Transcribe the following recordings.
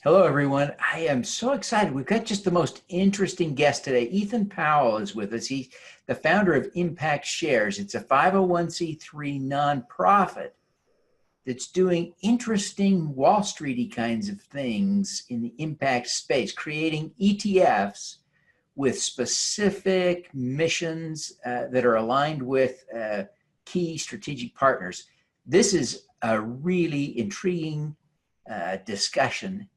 Hello, everyone. I am so excited. We've got just the most interesting guest today. Ethan Powell is with us. He's the founder of Impact Shares. It's a 501c3 nonprofit that's doing interesting Wall Streety kinds of things in the impact space, creating ETFs with specific missions that are aligned with key strategic partners. This is a really intriguing discussion.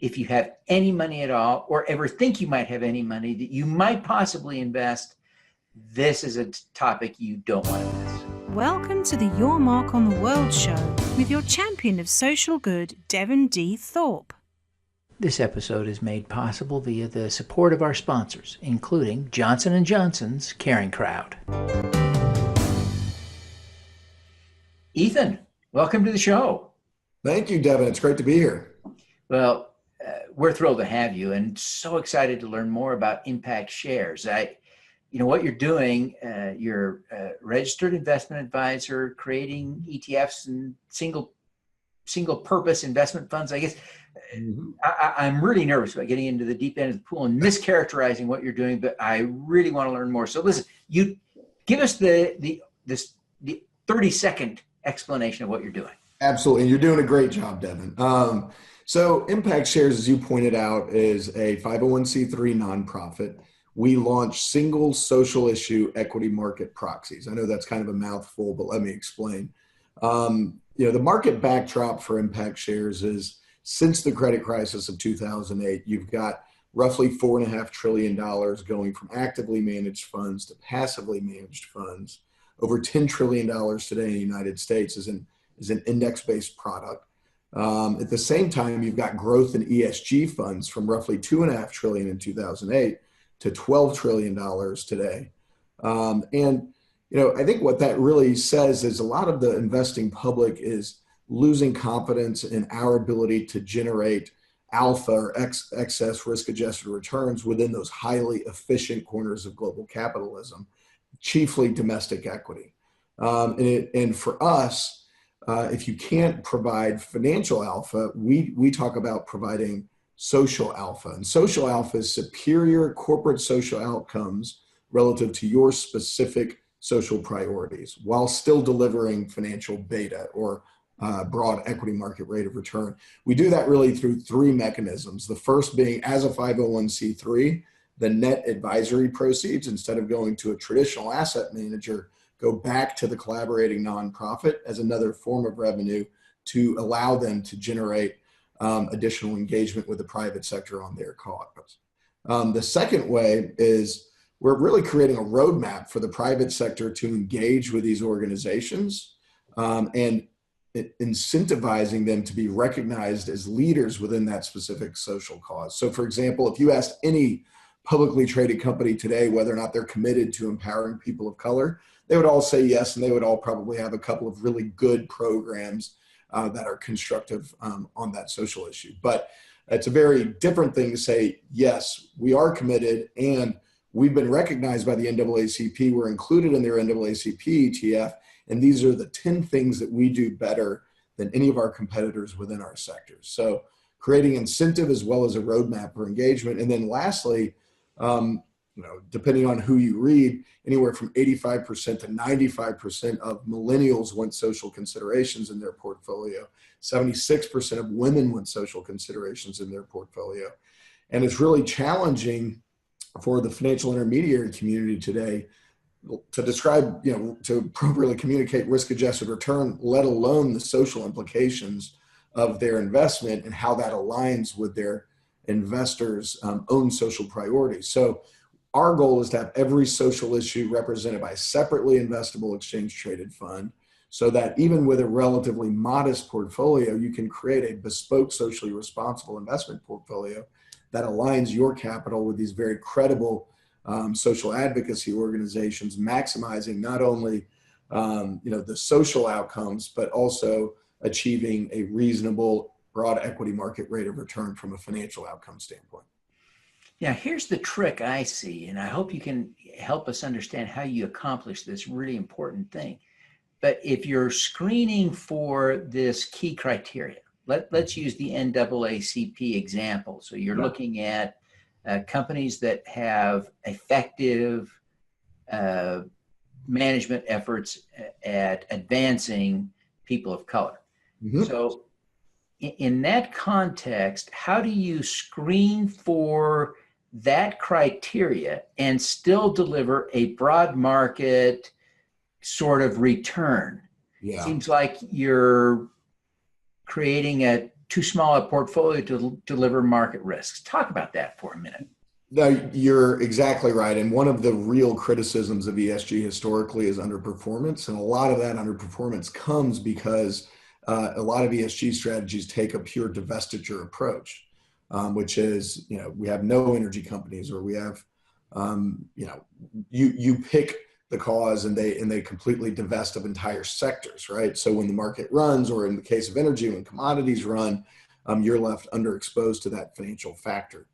If you have any money at all, or ever think you might have any money that you might possibly invest, this is a topic you don't want to miss. Welcome to the Your Mark on the World show with your champion of social good, Devin D. Thorpe. This episode is made possible via the support of our sponsors, including Johnson & Johnson's Caring Crowd. Ethan, welcome to the show. Thank you, Devin. It's great to be here. Well, we're thrilled to have you and so excited to learn more about Impact Shares. What you're doing, you're a registered investment advisor, creating ETFs and single purpose investment funds. I guess I'm really nervous about getting into the deep end of the pool and mischaracterizing what you're doing, but I really want to learn more. So listen, you give us the 30-second explanation of what you're doing. Absolutely. And you're doing a great job, Devin. So Impact Shares, as you pointed out, is a 501c3 nonprofit. We launch single social issue equity market proxies. I know that's kind of a mouthful, but let me explain. The market backdrop for Impact Shares is since the credit crisis of 2008, you've got roughly $4.5 trillion going from actively managed funds to passively managed funds. Over $10 trillion today in the United States is an index-based product. At the same time, you've got growth in ESG funds from roughly $2.5 trillion in 2008 to $12 trillion today. I think what that really says is a lot of the investing public is losing confidence in our ability to generate alpha or excess risk-adjusted returns within those highly efficient corners of global capitalism, chiefly domestic equity. And for us, if you can't provide financial alpha, we talk about providing social alpha. And social alpha is superior corporate social outcomes relative to your specific social priorities while still delivering financial beta or broad equity market rate of return. We do that really through three mechanisms. The first being, as a 501c3, the net advisory proceeds, instead of going to a traditional asset manager, go back to the collaborating nonprofit as another form of revenue to allow them to generate additional engagement with the private sector on their cause. The second way is we're really creating a roadmap for the private sector to engage with these organizations and incentivizing them to be recognized as leaders within that specific social cause. So for example, if you asked any publicly traded company today whether or not they're committed to empowering people of color, they would all say yes, and they would all probably have a couple of really good programs that are constructive on that social issue. But it's a very different thing to say, yes, we are committed, and we've been recognized by the NAACP. We're included in their NAACP ETF, and these are the 10 things that we do better than any of our competitors within our sectors. So creating incentive as well as a roadmap for engagement. And then lastly, depending on who you read, anywhere from 85% to 95% of millennials want social considerations in their portfolio. 76% of women want social considerations in their portfolio. And it's really challenging for the financial intermediary community today to describe, to appropriately communicate risk-adjusted return, let alone the social implications of their investment and how that aligns with their investors' own social priorities. So our goal is to have every social issue represented by a separately investable exchange-traded fund so that even with a relatively modest portfolio, you can create a bespoke, socially responsible investment portfolio that aligns your capital with these very credible social advocacy organizations, maximizing not only the social outcomes, but also achieving a reasonable broad equity market rate of return from a financial outcome standpoint. Now, here's the trick I see, and I hope you can help us understand how you accomplish this really important thing. But if you're screening for this key criteria, let's use the NAACP example. So you're looking at companies that have effective management efforts at advancing people of color. Mm-hmm. So in that context, how do you screen for that criteria and still deliver a broad market sort of return? Yeah. Seems like you're creating a too small a portfolio to deliver market risks. Talk about that for a minute. No, you're exactly right. And one of the real criticisms of ESG historically is underperformance. And a lot of that underperformance comes because a lot of ESG strategies take a pure divestiture approach, which is, we have no energy companies, or we have, you pick the cause and they completely divest of entire sectors, right? So when the market runs, or in the case of energy, when commodities run, you're left underexposed to that financial factor.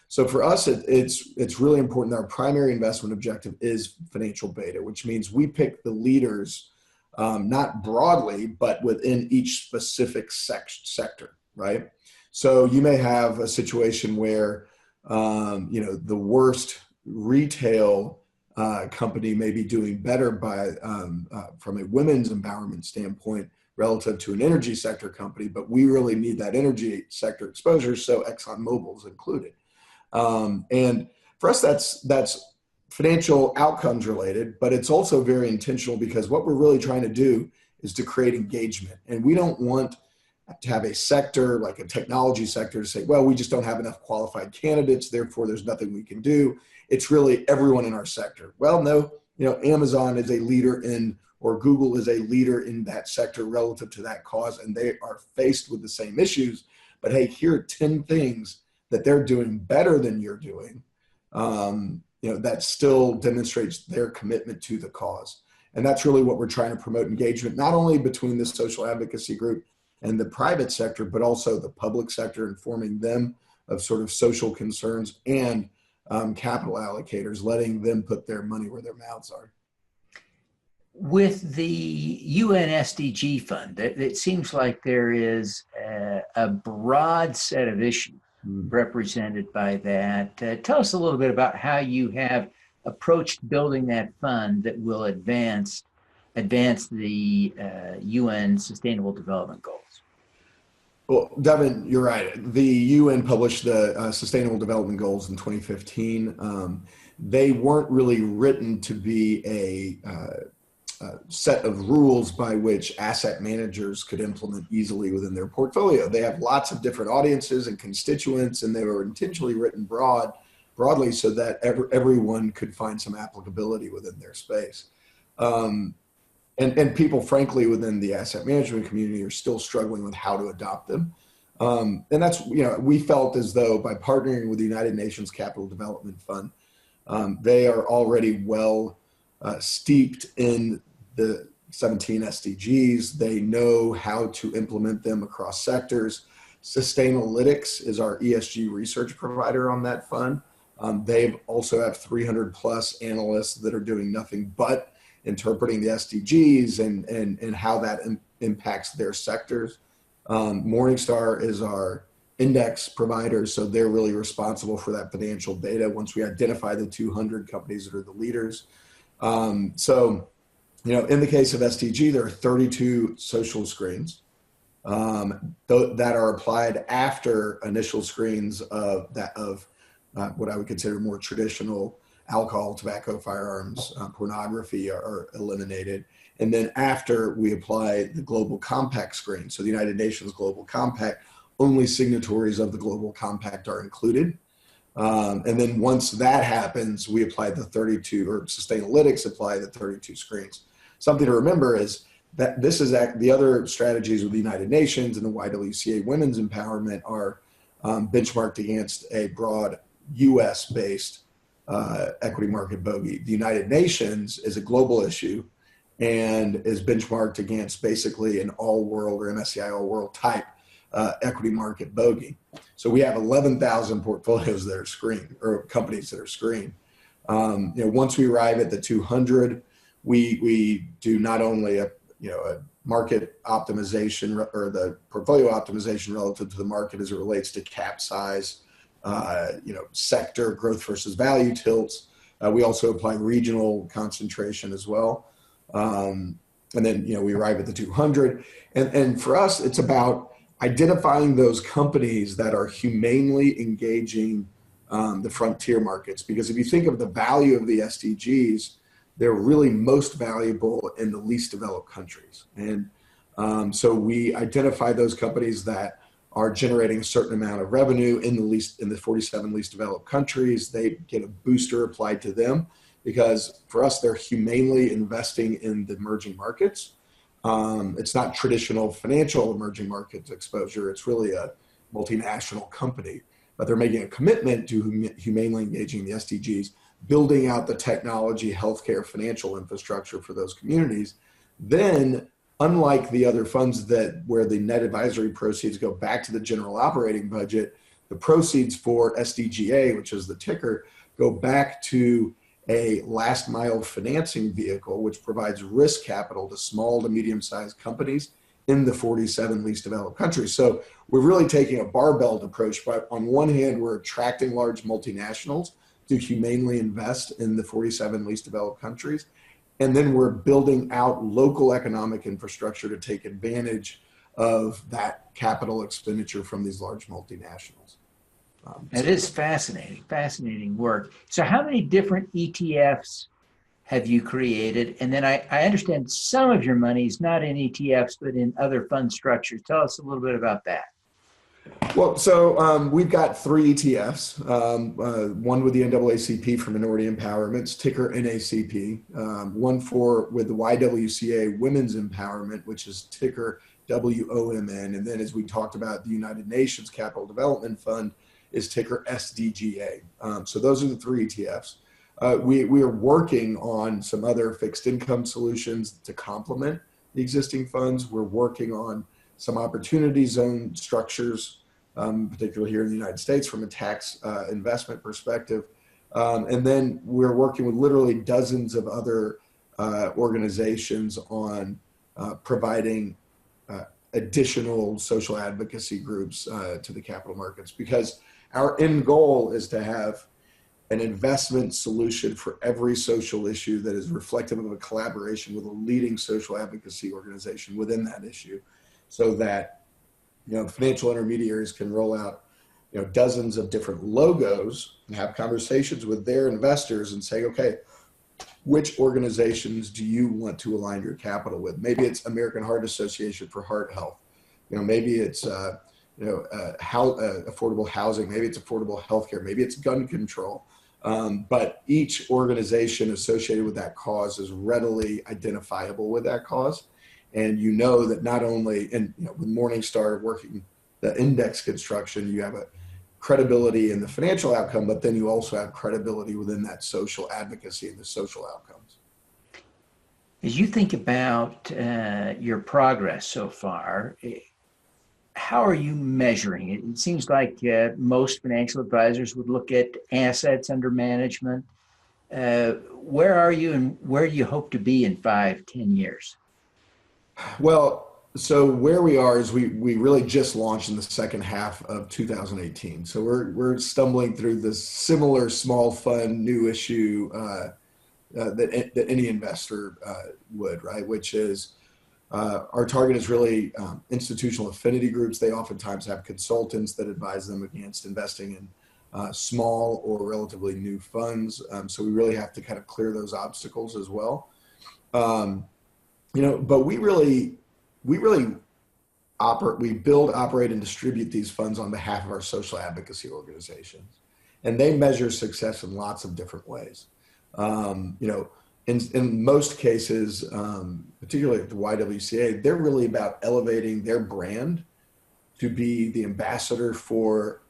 So for us, it's really important that our primary investment objective is financial beta, which means we pick the leaders, not broadly, but within each specific sector, right? So you may have a situation where, the worst retail company may be doing better from a women's empowerment standpoint relative to an energy sector company, but we really need that energy sector exposure, so ExxonMobil is included. And for us, that's financial outcomes related, but it's also very intentional, because what we're really trying to do is to create engagement. And we don't want to have a sector like a technology sector to say, well, we just don't have enough qualified candidates, therefore there's nothing we can do. It's really everyone in our sector. Well, no, Amazon is a leader or Google is a leader in that sector relative to that cause, and they are faced with the same issues. But hey, here are 10 things that they're doing better than you're doing, that still demonstrates their commitment to the cause. And that's really what we're trying to promote: engagement, not only between the social advocacy group and the private sector, but also the public sector, informing them of sort of social concerns, and capital allocators, letting them put their money where their mouths are. With the UN SDG fund, it seems like there is a broad set of issues represented by that. Tell us a little bit about how you have approached building that fund that will advance the UN Sustainable Development Goals. Well, Devin, you're right. The UN published the Sustainable Development Goals in 2015. They weren't really written to be a set of rules by which asset managers could implement easily within their portfolio. They have lots of different audiences and constituents, and they were intentionally written broadly so that everyone could find some applicability within their space. And people, frankly, within the asset management community are still struggling with how to adopt them. And that's, we felt as though by partnering with the United Nations Capital Development Fund, they are already well steeped in the 17 SDGs. They know how to implement them across sectors. Sustainalytics is our ESG research provider on that fund. They also have 300 plus analysts that are doing nothing but interpreting the SDGs and how that impacts their sectors. Morningstar is our index provider, so they're really responsible for that financial data once we identify the 200 companies that are the leaders. In the case of SDG, there are 32 social screens that are applied after initial screens of what I would consider more traditional alcohol, tobacco, firearms, pornography are eliminated. And then after we apply the Global Compact screen, so the United Nations Global Compact, only signatories of the Global Compact are included. And then once that happens, we apply the 32, or Sustainalytics apply the 32 screens. Something to remember is that this is the other strategies with the United Nations and the YWCA Women's Empowerment are benchmarked against a broad US-based equity market bogey. The United Nations is a global issue and is benchmarked against basically an all-world or MSCI all-world type equity market bogey. So we have 11,000 portfolios that are screened, or companies that are screened. Once we arrive at the 200, we do not only a market optimization or the portfolio optimization relative to the market as it relates to cap size, sector growth versus value tilts. We also apply regional concentration as well. And then, we arrive at the 200. And for us, it's about identifying those companies that are humanely engaging the frontier markets. Because if you think of the value of the SDGs, they're really most valuable in the least developed countries. And so we identify those companies that are generating a certain amount of revenue in the 47 least developed countries. They get a booster applied to them because for us, they're humanely investing in the emerging markets. It's not traditional financial emerging markets exposure. It's really a multinational company, but they're making a commitment to humanely engaging the SDGs, building out the technology, healthcare, financial infrastructure for those communities. Then, unlike the other funds where the net advisory proceeds go back to the general operating budget, the proceeds for SDGA, which is the ticker, go back to a last mile financing vehicle, which provides risk capital to small to medium-sized companies in the 47 least developed countries. So we're really taking a barbelled approach, but on one hand, we're attracting large multinationals to humanely invest in the 47 least developed countries. And then we're building out local economic infrastructure to take advantage of that capital expenditure from these large multinationals. It is fascinating work. So how many different ETFs have you created? And then I understand some of your money is not in ETFs, but in other fund structures. Tell us a little bit about that. Well, so we've got 3 ETFs, one with the NAACP for Minority Empowerment, ticker NACP, one with the YWCA Women's Empowerment, which is ticker WOMN, and then as we talked about, the United Nations Capital Development Fund is ticker SDGA. So those are the 3 ETFs. We are working on some other fixed income solutions to complement the existing funds. We're working on some opportunity zone structures, particularly here in the United States from a tax investment perspective. And then we're working with literally dozens of other organizations on providing additional social advocacy groups to the capital markets, because our end goal is to have an investment solution for every social issue that is reflective of a collaboration with a leading social advocacy organization within that issue, so that financial intermediaries can roll out dozens of different logos and have conversations with their investors and say, okay, which organizations do you want to align your capital with? Maybe it's American Heart Association for heart health. Maybe it's affordable housing. Maybe it's affordable healthcare. Maybe it's gun control. But each organization associated with that cause is readily identifiable with that cause. And that not only, with Morningstar working the index construction, you have a credibility in the financial outcome, but then you also have credibility within that social advocacy and the social outcomes. As you think about your progress so far, how are you measuring it? It seems like most financial advisors would look at assets under management. Where are you and where do you hope to be in 5-10 years? Well, so where we are is we really just launched in the second half of 2018. So we're stumbling through this similar small fund new issue that any investor would, right? Which is our target is really institutional affinity groups. They oftentimes have consultants that advise them against investing in small or relatively new funds. So we really have to kind of clear those obstacles as well. But we build, operate, and distribute these funds on behalf of our social advocacy organizations, and they measure success in lots of different ways. In most cases, particularly at the YWCA, they're really about elevating their brand to be the ambassador for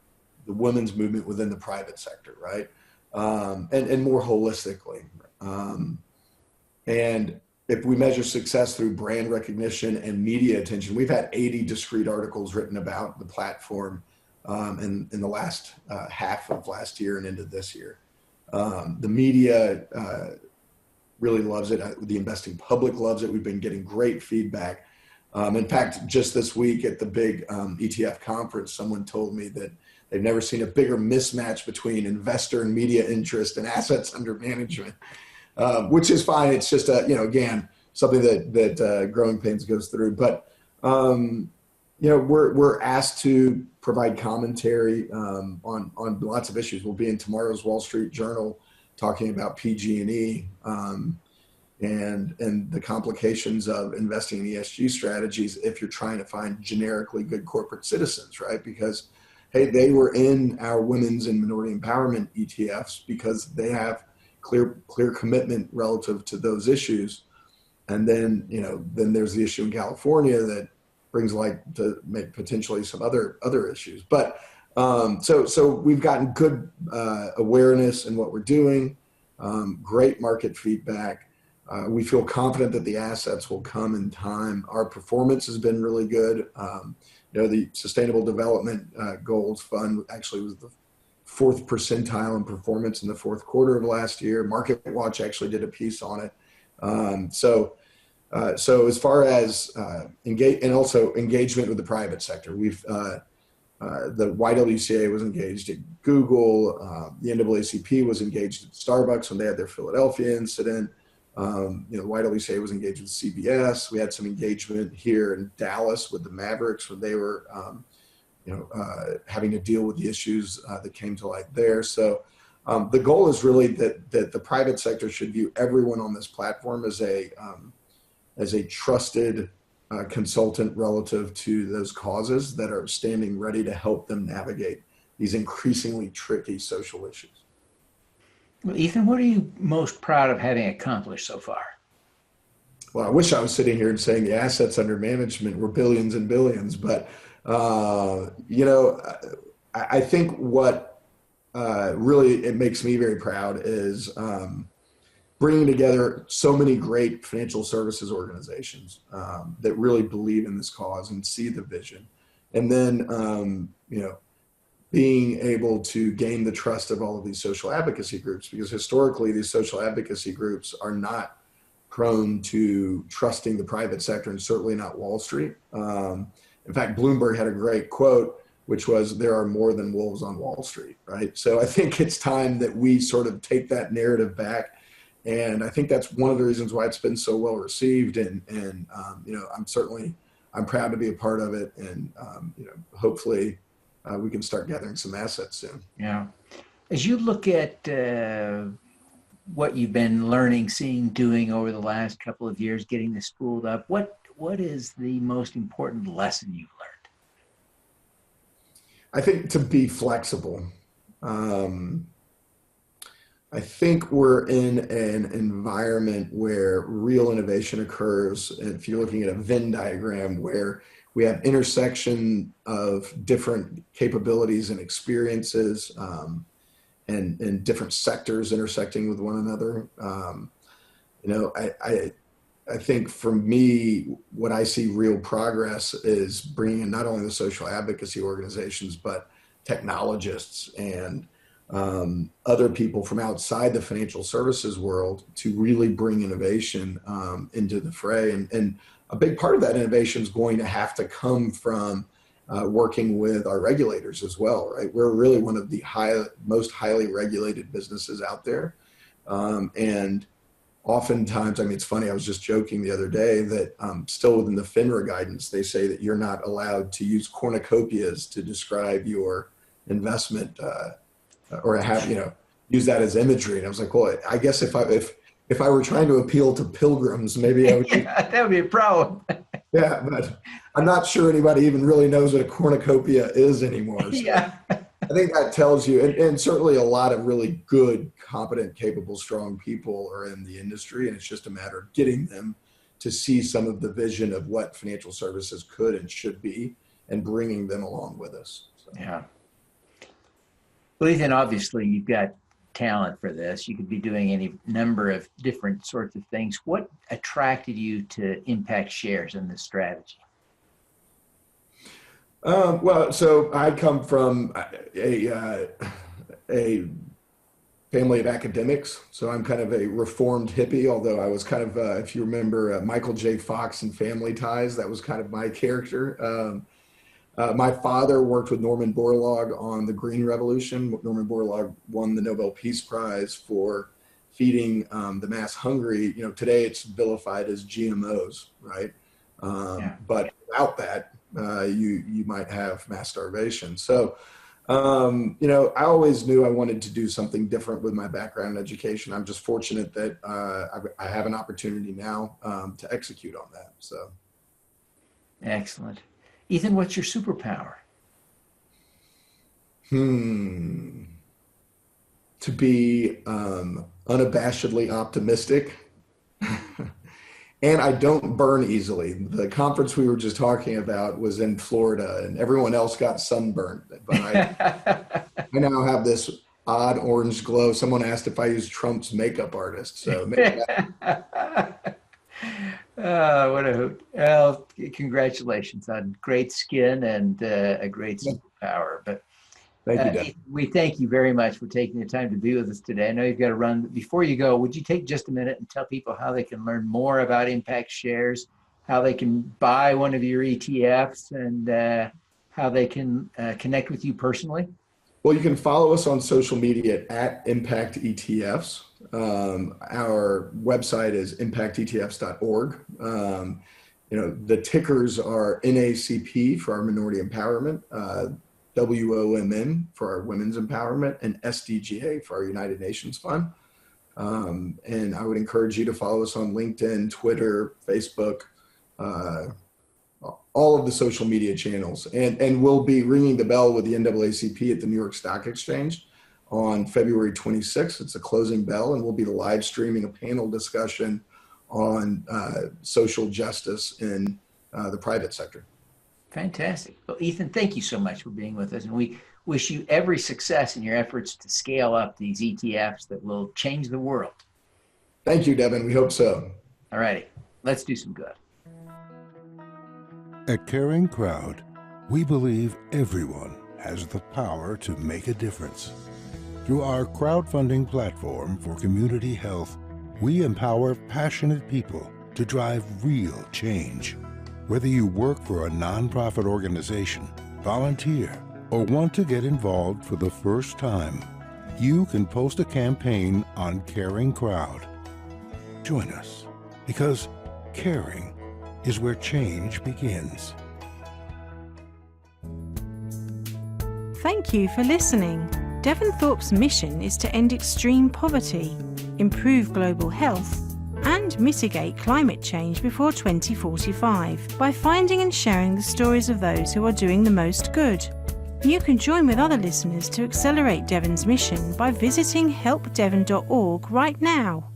the women's movement within the private sector, right? And more holistically. And if we measure success through brand recognition and media attention, we've had 80 discrete articles written about the platform in the last half of last year and into this year. The media really loves it. The investing public loves it. We've been getting great feedback. In fact, just this week at the big ETF conference, someone told me that they've never seen a bigger mismatch between investor and media interest and assets under management, which is fine. It's just, again, something that Growing Pains goes through. But, we're asked to provide commentary on lots of issues. We'll be in tomorrow's Wall Street Journal talking about PG&E and the complications of investing in ESG strategies if you're trying to find generically good corporate citizens, right? Because, hey, they were in our women's and minority empowerment ETFs because they have clear commitment relative to those issues. And then, then there's the issue in California that brings to make potentially some other issues. But so we've gotten good awareness in what we're doing, great market feedback. We feel confident that the assets will come in time. Our performance has been really good. The Sustainable Development Goals Fund actually was the 4th percentile in performance in the 4th quarter of last year. Market Watch actually did a piece on it. So as far as engagement with the private sector, the YWCA was engaged at Google. The NAACP was engaged at Starbucks when they had their Philadelphia incident. YWCA was engaged with CBS. We had some engagement here in Dallas with the Mavericks when they were, having to deal with the issues that came to light there. So the goal is really that the private sector should view everyone on this platform as a trusted consultant relative to those causes that are standing ready to help them navigate these increasingly tricky social issues. Well, Ethan, what are you most proud of having accomplished so far? Well, I wish I was sitting here and saying the assets under management were billions and billions, but I think what really it makes me very proud is bringing together so many great financial services organizations that really believe in this cause and see the vision, and then being able to gain the trust of all of these social advocacy groups, because historically these social advocacy groups are not prone to trusting the private sector, and certainly not Wall Street. In fact, Bloomberg had a great quote, which was, "There are more than wolves on Wall Street," right? So I think it's time that we sort of take that narrative back. And I think that's one of the reasons why it's been so well received. And I'm proud to be a part of it. And, hopefully we can start gathering some assets soon. Yeah. As you look at what you've been learning, seeing, doing over the last couple of years, getting this spooled up, what is the most important lesson you've learned? I think to be flexible. I think we're in an environment where real innovation occurs. If you're looking at a Venn diagram where we have intersection of different capabilities and experiences, and different sectors intersecting with one another. I think for me, what I see real progress is bringing in not only the social advocacy organizations, but technologists and other people from outside the financial services world to really bring innovation into the fray. And a big part of that innovation is going to have to come from working with our regulators as well, right? We're really one of the most highly regulated businesses out there. And oftentimes, it's funny, I was just joking the other day that still within the FINRA guidance, they say that you're not allowed to use cornucopias to describe your investment or use that as imagery. And I was like, well, I guess if I were trying to appeal to pilgrims, maybe I would. Yeah, that would be a problem. Yeah, but I'm not sure anybody even really knows what a cornucopia is anymore. So Yeah. I think that tells you, and certainly a lot of really good, competent, capable, strong people are in the industry, and it's just a matter of getting them to see some of the vision of what financial services could and should be and bringing them along with us. So. Yeah. Well, Ethan, obviously you've got talent for this. You could be doing any number of different sorts of things. What attracted you to Impact Shares in this strategy? Well, so I come from a family of academics. So I'm kind of a reformed hippie, although I was kind of, if you remember Michael J. Fox in Family Ties, that was kind of my character. My father worked with Norman Borlaug on the Green Revolution. Norman Borlaug won the Nobel Peace Prize for feeding the mass hungry. You know, today it's vilified as GMOs, right? But without that, you might have mass starvation. So, you know, I always knew I wanted to do something different with my background in education. I'm just fortunate that I have an opportunity now to execute on that. So, excellent. Ethan, what's your superpower? To be unabashedly optimistic. And I don't burn easily. The conference we were just talking about was in Florida, and everyone else got sunburned. But I now have this odd orange glow. Someone asked if I use Trump's makeup artist. So maybe what a hoot. Well, congratulations on great skin and a great superpower. But thank you, Devin. we thank you very much for taking the time to be with us today. I know you've got to run. Before you go, would you take just a minute and tell people how they can learn more about Impact Shares, how they can buy one of your ETFs, and how they can connect with you personally? Well, you can follow us on social media at Impact ETFs. Our website is impactetfs.org. You know, the tickers are NACP for our minority empowerment, WOMN for our women's empowerment, and SDGA for our United Nations Fund. And I would encourage you to follow us on LinkedIn, Twitter, Facebook, all of the social media channels. And we'll be ringing the bell with the NAACP at the New York Stock Exchange on February 26th. It's a closing bell, and we'll be live streaming a panel discussion on social justice in the private sector. Fantastic. Well, Ethan, thank you so much for being with us. And we wish you every success in your efforts to scale up these ETFs that will change the world. Thank you, Devin. We hope so. All righty. Let's do some good. At Caring Crowd, we believe everyone has the power to make a difference. Through our crowdfunding platform for community health, we empower passionate people to drive real change. Whether you work for a nonprofit organization, volunteer, or want to get involved for the first time, you can post a campaign on Caring Crowd. Join us, because caring is where change begins. Thank you for listening. Devin Thorpe's mission is to end extreme poverty, improve global health, and mitigate climate change before 2045 by finding and sharing the stories of those who are doing the most good. You can join with other listeners to accelerate Devin's mission by visiting helpdevin.org right now.